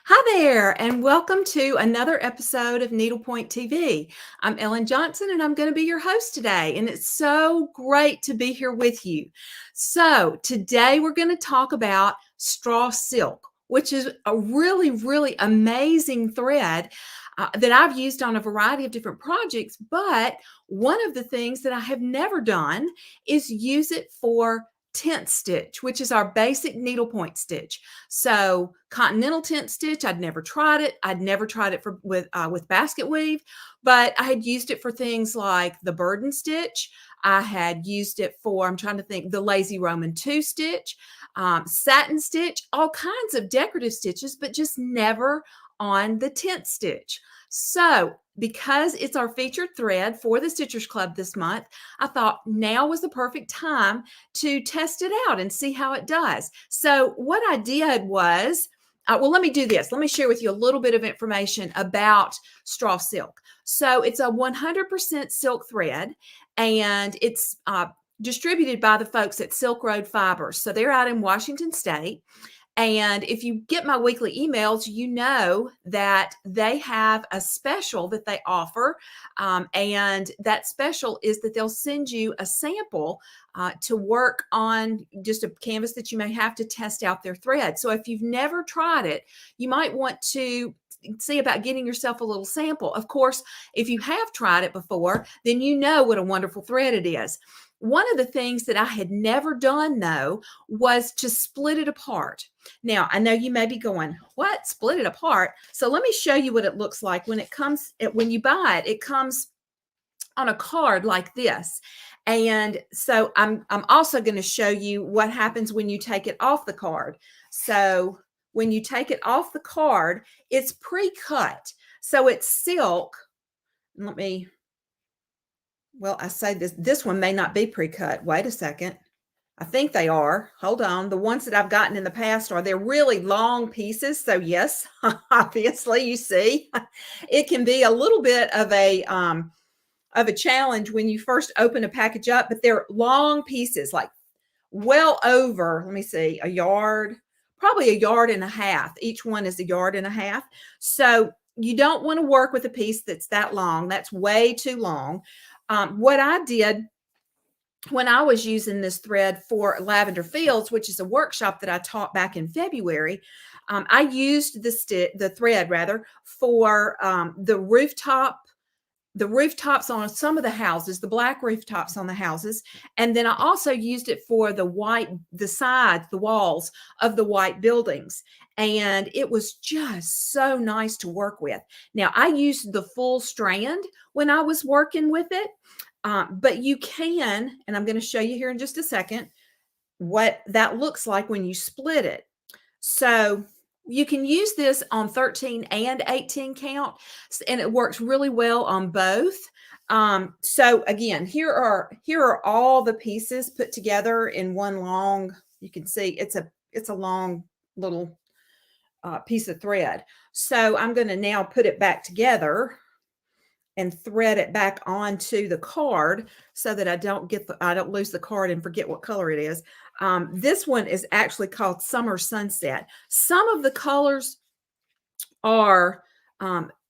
Hi there, and welcome to another episode of Needlepoint TV. I'm Ellen Johnson, and I'm going to be your host today, and it's so great to be here with you. So, today we're going to talk about straw silk, which is a really amazing thread that I've used on a variety of different projects. But one of the things that I have never done is use it for tent stitch, which is our basic needlepoint stitch. So continental tent stitch, I'd never tried it. I'd never tried it with basket weave, but I had used it for things like the burden stitch. I had used it for, I'm trying to think, the lazy Roman 2 stitch, satin stitch, all kinds of decorative stitches, but just never on the tent stitch. So because it's our featured thread for the Stitchers Club this month, I thought now was the perfect time to test it out and see how it does. So what I did was, well, let me do this. Let me share with you a little bit of information about straw silk. So it's a 100% silk thread, and it's distributed by the folks at Silk Road Fibers. So they're out in Washington State. And if you get my weekly emails, you know that they have a special that they offer. And that special is that they'll send you a sample to work on, just a canvas that you may have to test out their thread. So if you've never tried it, you might want to see about getting yourself a little sample. Of course, if you have tried it before, then you know what a wonderful thread it is. One of the things that I had never done, though, was to split it apart. Now, I know you may be going, what? Split it apart? So let me show you what it looks like when it comes, when you buy it. It comes on a card like this. And so I'm also going to show you what happens when you take it off the card. So when you take it off the card, it's pre-cut. So it's silk. Let me, well, I say this one may not be pre-cut. Wait a second. I think they are. Hold on. The ones that I've gotten in the past they're really long pieces. So yes, obviously you see, it can be a little bit of a challenge when you first open a package up, but they're long pieces, like well over, let me see, a yard, probably a yard and a half. Each one is a yard and a half. So you don't want to work with a piece that's that long. That's way too long. What I did when I was using this thread for Lavender Fields, which is a workshop that I taught back in February, I used the thread rather for the rooftops on some of the houses, the black rooftops on the houses. And then I also used it for the sides, the walls of the white buildings. And it was just so nice to work with. Now, I used the full strand when I was working with it. But you can, and I'm going to show you here in just a second, what that looks like when you split it. So you can use this on 13 and 18 count, and it works really well on both. So again, here are all the pieces put together in one long, you can see it's a long little piece of thread. So I'm going to now put it back together and thread it back onto the card so that I don't lose the card and forget what color it is. This one is actually called Summer Sunset. Some of the colors are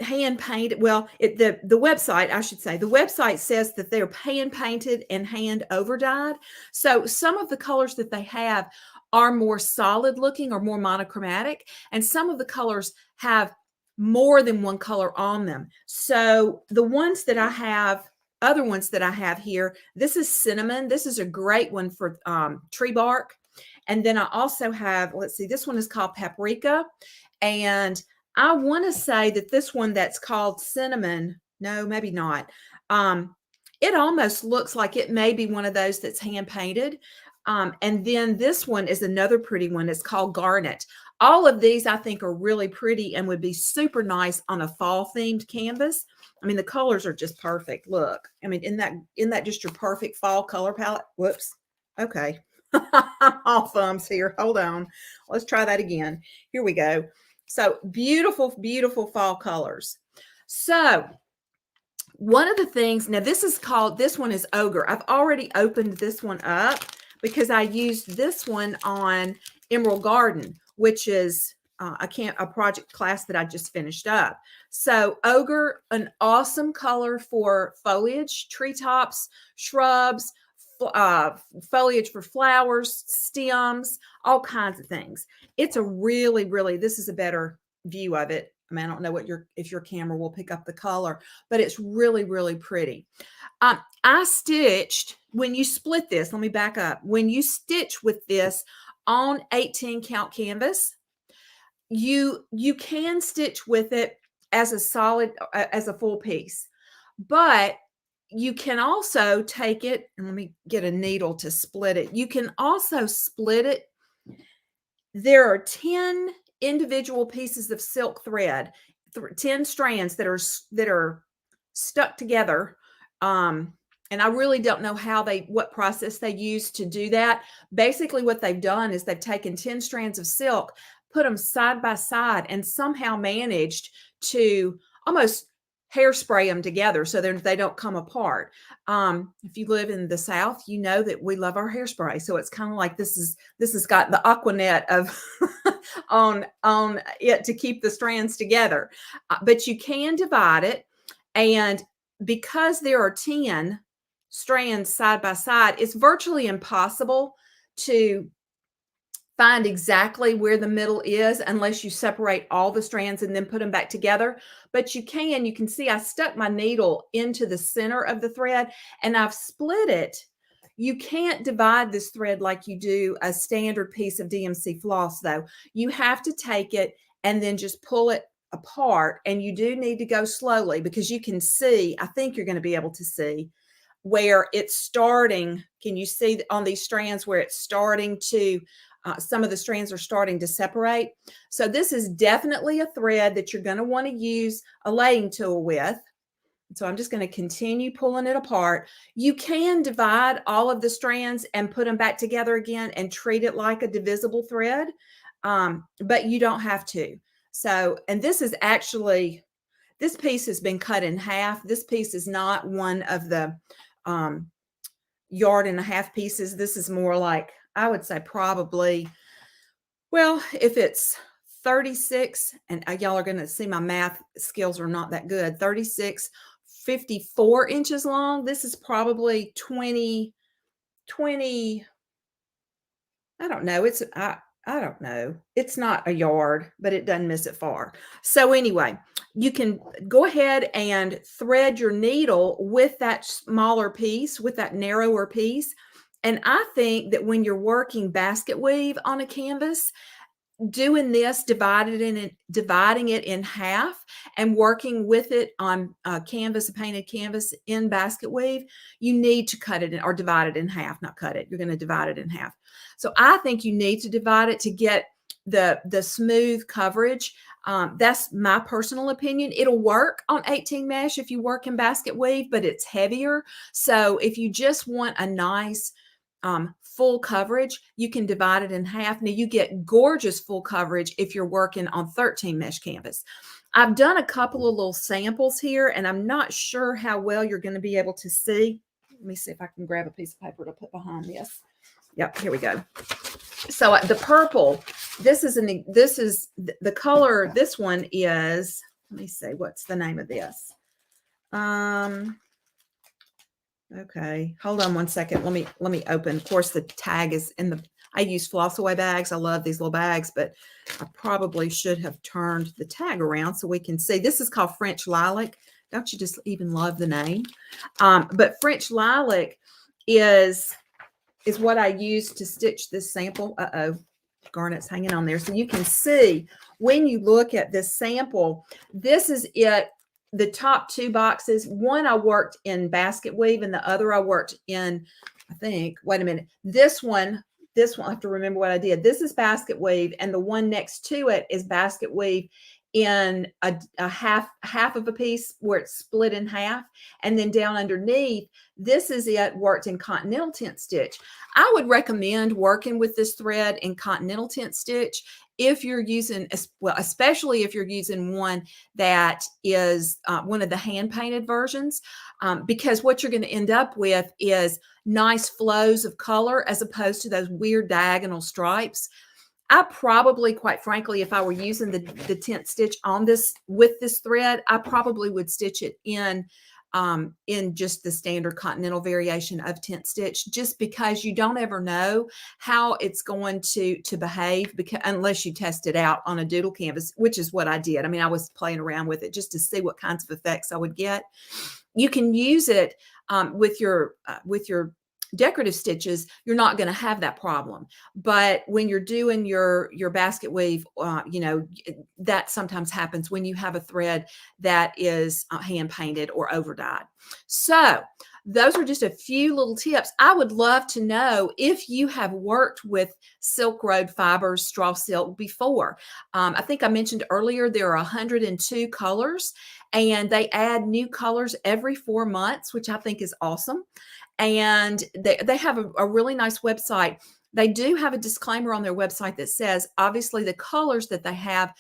hand painted. Well, the website, I should say, the website says that they're hand painted and hand over dyed. So some of the colors that they have are more solid looking or more monochromatic, and some of the colors have more than one color on them. So the ones that I have, other ones that I have here, this is cinnamon. This is a great one for tree bark. And then I also have, let's see, this one is called paprika. And I want to say that this one that's called cinnamon, no, maybe not. It almost looks like it may be one of those that's hand painted. And then this one is another pretty one. It's called garnet. All of these I think are really pretty and would be super nice on a fall themed canvas. I mean, the colors are just perfect. Look, I mean, isn't that just your perfect fall color palette? Whoops. Okay. I'm all thumbs here. Hold on. Let's try that again. Here we go. So beautiful, beautiful fall colors. So one of the things, now this one is Ogre. I've already opened this one up because I used this one on Emerald Garden, which is a project class that I just finished up. So ochre, an awesome color for foliage, treetops, shrubs, foliage for flowers, stems, all kinds of things. It's a really, really, this is a better view of it. I mean, I don't know if your camera will pick up the color, but it's really, really pretty. I stitched, when you split this, let me back up. When you stitch with this on 18 count canvas, you can stitch with it as a solid, as a full piece, but you can also take it, and let me get a needle to split it. You can also split it. There are 10 individual pieces of silk thread, 10 strands that are stuck together. And I really don't know what process they use to do that. Basically, what they've done is they've taken 10 strands of silk, put them side by side, and somehow managed to almost hairspray them together so they don't come apart. If you live in the South, you know that we love our hairspray. So it's kind of like this has got the Aquanet of on it to keep the strands together. But you can divide it, and because there are 10 strands side by side, it's virtually impossible to find exactly where the middle is unless you separate all the strands and then put them back together. But you can see I stuck my needle into the center of the thread and I've split it. You can't divide this thread like you do a standard piece of DMC floss, though. You have to take it and then just pull it apart, and you do need to go slowly because you can see, I think you're going to be able to see where it's starting. Can you see on these strands where it's starting to some of the strands are starting to separate? So this is definitely a thread that you're going to want to use a laying tool with. So I'm just going to continue pulling it apart. You can divide all of the strands and put them back together again and treat it like a divisible thread, but you don't have to. So, and this is actually, this piece has been cut in half. This piece is not one of the yard and a half pieces. This is more like, I would say probably, well, if it's 36, and y'all are going to see my math skills are not that good, 36, 54 inches long. This is probably 20, I don't know. I don't know. It's not a yard, but it doesn't miss it far. So anyway, you can go ahead and thread your needle with that smaller piece, with that narrower piece. And I think that when you're working basket weave on a canvas, doing this, dividing it in half and working with it on a painted canvas in basket weave, you need to cut it or divide it in half, not cut it. You're going to divide it in half. So I think you need to divide it to get the smooth coverage. That's my personal opinion. It'll work on 18 mesh if you work in basket weave, but it's heavier. So if you just want a nice full coverage, you can divide it in half. Now you get gorgeous full coverage if you're working on 13 mesh canvas. I've done a couple of little samples here, and I'm not sure how well you're going to be able to see. Let me see if I can grab a piece of paper to put behind this. Yep, here we go. So the purple, this is the color. This one is, let me see, what's the name of this? Okay, hold on one second. Let me open. Of course, the tag is in the, I use floss away bags. I love these little bags, but I probably should have turned the tag around so we can see. This is called French Lilac. Don't you just even love the name? But French Lilac is what I use to stitch this sample. Uh-oh, garnet's hanging on there. So you can see when you look at this sample, this is it. The top two boxes, one I worked in basket weave and the other I worked in, I think, wait a minute, this one, I have to remember what I did. This is basket weave, and the one next to it is basket weave in a half of a piece where it's split in half. And then down underneath, this is it worked in continental tent stitch. I would recommend working with this thread in continental tent stitch if you're using, well, especially if you're using one that is one of the hand painted versions, because what you're going to end up with is nice flows of color as opposed to those weird diagonal stripes. I probably, quite frankly, if I were using the tent stitch on this with this thread, I probably would stitch it in just the standard continental variation of tent stitch, just because you don't ever know how it's going to behave, because unless you test it out on a doodle canvas, which is what I did. I mean, I was playing around with it just to see what kinds of effects I would get. You can use it with your decorative stitches. You're not going to have that problem, but when you're doing your basket weave, that sometimes happens when you have a thread that is hand painted or over dyed. So those are just a few little tips. I would love to know if you have worked with Silk Road Fibers straw silk before. I think I mentioned earlier there are 102 colors, and they add new colors every 4 months, which I think is awesome. And they have a really nice website. They do have a disclaimer on their website that says, obviously, the colors that they have,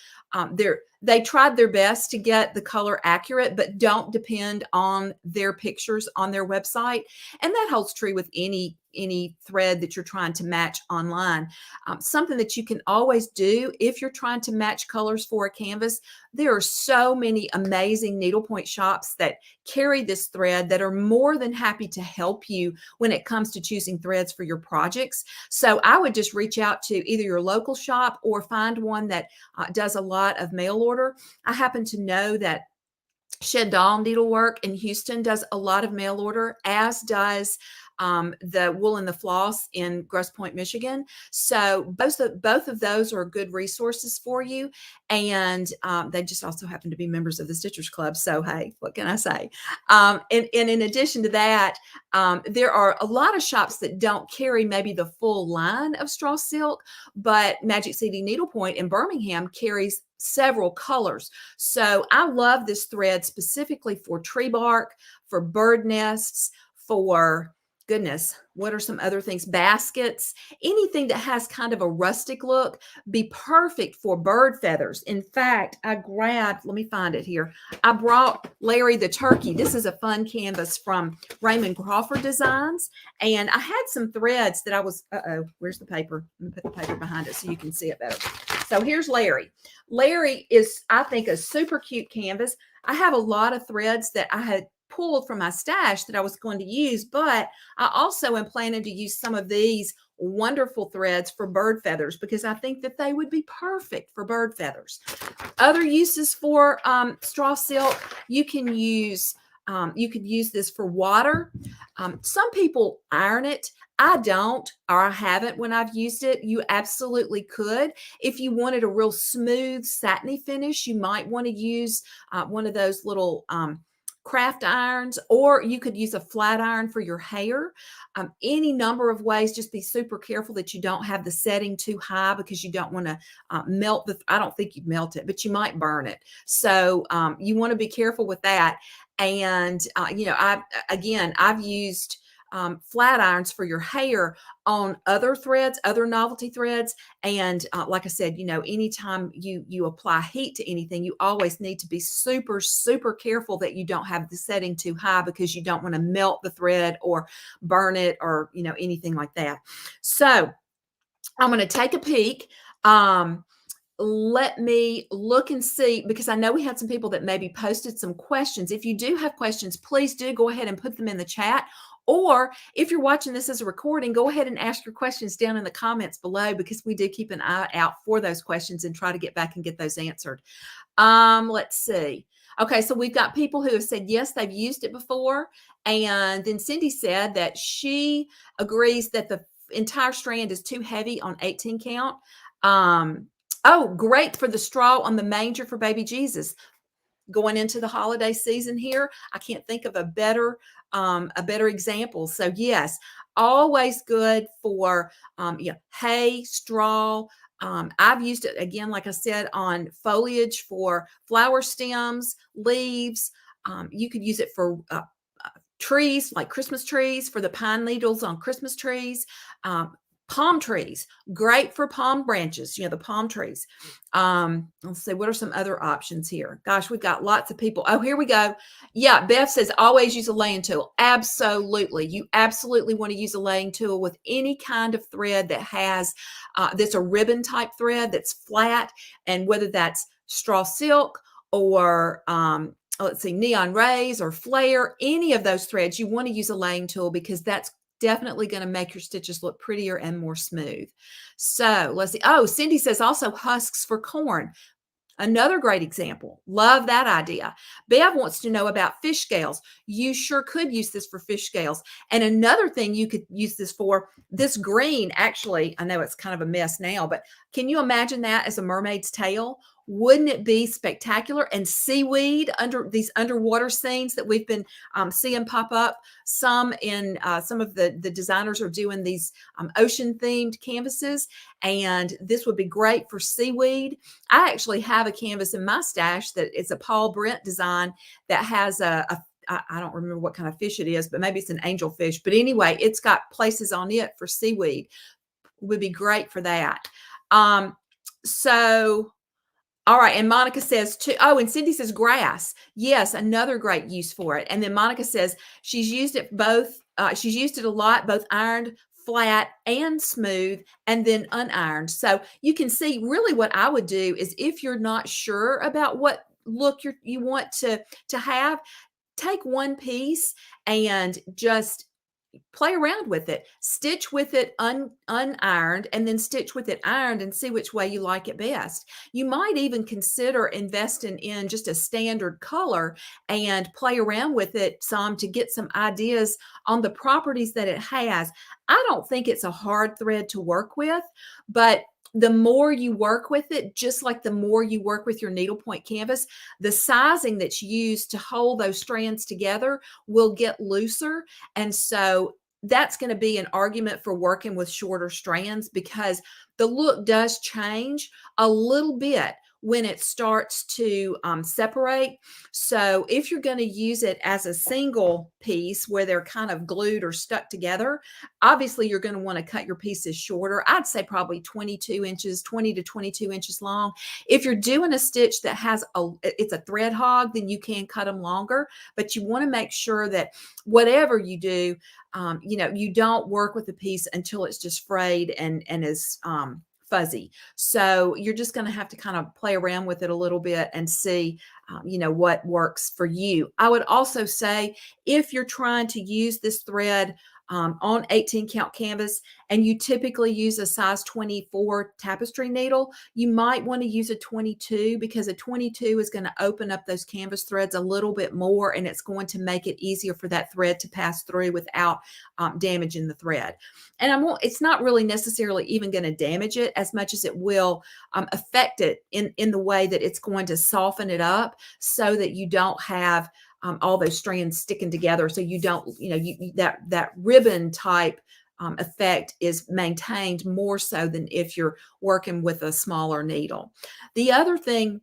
they tried their best to get the color accurate, but don't depend on their pictures on their website. And that holds true with any thread that you're trying to match online. Something that you can always do if you're trying to match colors for a canvas, there are so many amazing needlepoint shops that carry this thread that are more than happy to help you when it comes to choosing threads for your projects. So I would just reach out to either your local shop or find one that does a lot of mail order. I happen to know that Doll Needlework in Houston does a lot of mail order, as does the Wool and the Floss in Grosse Pointe, Michigan. So both of those are good resources for you. And they just also happen to be members of the Stitchers Club. So, hey, what can I say? And in addition to that, there are a lot of shops that don't carry maybe the full line of straw silk, but Magic City Needlepoint in Birmingham carries several colors. So I love this thread specifically for tree bark, for bird nests, for goodness, what are some other things? Baskets, anything that has kind of a rustic look, be perfect for bird feathers. In fact, I grabbed, let me find it here. I brought Larry the turkey. This is a fun canvas from Raymond Crawford Designs. And I had some threads that I was, where's the paper? Let me put the paper behind it so you can see it better. So here's Larry. Larry is, I think, a super cute canvas. I have a lot of threads that I had pulled from my stash that I was going to use, but I also am planning to use some of these wonderful threads for bird feathers because I think that they would be perfect for bird feathers. Other uses for straw silk, you can use you could use this for water. Some people iron it. I don't, or I haven't when I've used it. You absolutely could. If you wanted a real smooth, satiny finish, you might want to use one of those little craft irons, or you could use a flat iron for your hair. Any number of ways. Just be super careful that you don't have the setting too high because you don't want to melt the, I don't think you'd melt it, but you might burn it. So you want to be careful with that. And, I've used flat irons for your hair on other threads, other novelty threads. And like I said, anytime you apply heat to anything, you always need to be super, super careful that you don't have the setting too high because you don't want to melt the thread or burn it or, anything like that. So I'm going to take a peek. Let me look and see, because I know we had some people that maybe posted some questions. If you do have questions, please do go ahead and put them in the chat. Or if you're watching this as a recording, go ahead and ask your questions down in the comments below, because we do keep an eye out for those questions and try to get back and get those answered. Let's see. Okay, so we've got people who have said, yes, they've used it before. And then Cindy said that she agrees that the entire strand is too heavy on 18 count. Oh, great for the straw on the manger for baby Jesus. Going into the holiday season here, I can't think of a better example. So yes, always good for hay, straw. I've used it again, like I said, on foliage for flower stems, leaves. You could use it for trees, like Christmas trees, for the pine needles on Christmas trees. Palm trees, great for palm branches, the palm trees. Let's see, what are some other options here? Gosh, we've got lots of people. Oh, here we go. Yeah, Beth says always use a laying tool. Absolutely. You absolutely want to use a laying tool with any kind of thread that has, that's a ribbon type thread that's flat, and whether that's straw silk or, let's see, neon rays or flare, any of those threads, you want to use a laying tool because that's definitely going to make your stitches look prettier and more smooth. So let's see. Oh, Cindy says also husks for corn. Another great example. Love that idea. Bev wants to know about fish scales. You sure could use this for fish scales. And another thing you could use this for, this green, actually, I know it's kind of a mess now, but can you imagine that as a mermaid's tail? Wouldn't it be spectacular? And seaweed under these underwater scenes that we've been seeing pop up. Some in some of the designers are doing these ocean themed canvases, and this would be great for seaweed. I actually have a canvas in my stash that is a Paul Brent design that has I don't remember what kind of fish it is, but maybe it's an angelfish. But anyway, it's got places on it for seaweed. Would be great for that. So all right. And Monica says too. Oh, and Cindy says grass. Yes, another great use for it. And then Monica says she's used it both. She's used it a lot, both ironed flat and smooth, and then unironed. So you can see really what I would do is, if you're not sure about what look you want to have, take one piece and just play around with it, stitch with it unironed, and then stitch with it ironed, and see which way you like it best. You might even consider investing in just a standard color and play around with it some to get some ideas on the properties that it has. I don't think it's a hard thread to work with, but the more you work with it, just like the more you work with your needlepoint canvas, the sizing that's used to hold those strands together will get looser. And so that's going to be an argument for working with shorter strands, because the look does change a little bit when it starts to separate. So if you're going to use it as a single piece where they're kind of glued or stuck together, obviously you're going to want to cut your pieces shorter. I'd say probably 22 inches, 20 to 22 inches long. If you're doing a stitch that has it's a thread hog, then you can cut them longer, but you want to make sure that whatever you do, you don't work with the piece until it's just frayed and is fuzzy. So you're just going to have to kind of play around with it a little bit and see, what works for you. I would also say, if you're trying to use this thread on 18 count canvas and you typically use a size 24 tapestry needle, you might want to use a 22, because a 22 is going to open up those canvas threads a little bit more, and it's going to make it easier for that thread to pass through without damaging the thread. And it's not really necessarily even going to damage it as much as it will affect it in the way that it's going to soften it up, so that you don't have all those strands sticking together. So you don't, that ribbon type effect is maintained more so than if you're working with a smaller needle. The other thing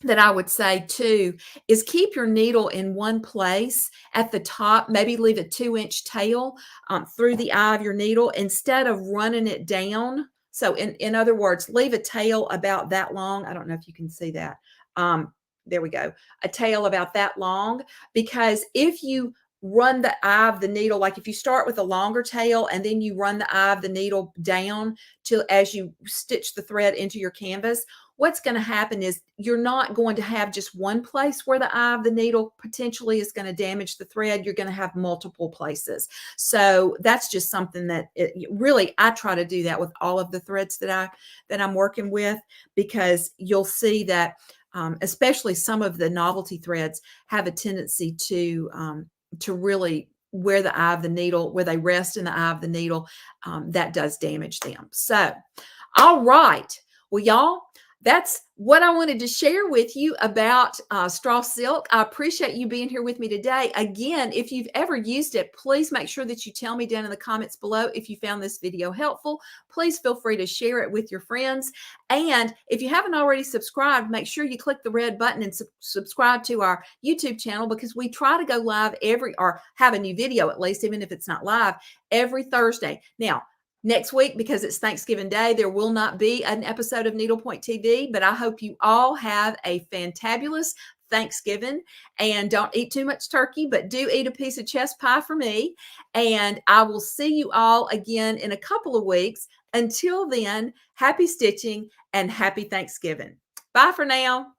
that I would say too is keep your needle in one place at the top. Maybe leave a 2-inch tail through the eye of your needle instead of running it down. So in other words, leave a tail about that long. I don't know if you can see that. There we go. A tail about that long, because if you run the eye of the needle, like if you start with a longer tail and then you run the eye of the needle down till as you stitch the thread into your canvas, what's going to happen is you're not going to have just one place where the eye of the needle potentially is going to damage the thread. You're going to have multiple places. So that's just something that really, I try to do that with all of the threads that I'm working with, because you'll see that especially some of the novelty threads have a tendency to really, where the eye of the needle, where they rest in the eye of the needle, that does damage them. So, all right. Well, y'all, that's what I wanted to share with you about straw silk. I appreciate you being here with me today. Again, if you've ever used it, please make sure that you tell me down in the comments below if you found this video helpful. Please feel free to share it with your friends. And if you haven't already subscribed, make sure you click the red button and subscribe to our YouTube channel, because we try to go live or have a new video, at least, even if it's not live, every Thursday. Now, Next week, because it's Thanksgiving Day, there will not be an episode of Needlepoint TV, but I hope you all have a fantabulous Thanksgiving, and don't eat too much turkey, but do eat a piece of chest pie for me. And I will see you all again in a couple of weeks. Until then, happy stitching and happy Thanksgiving. Bye for now.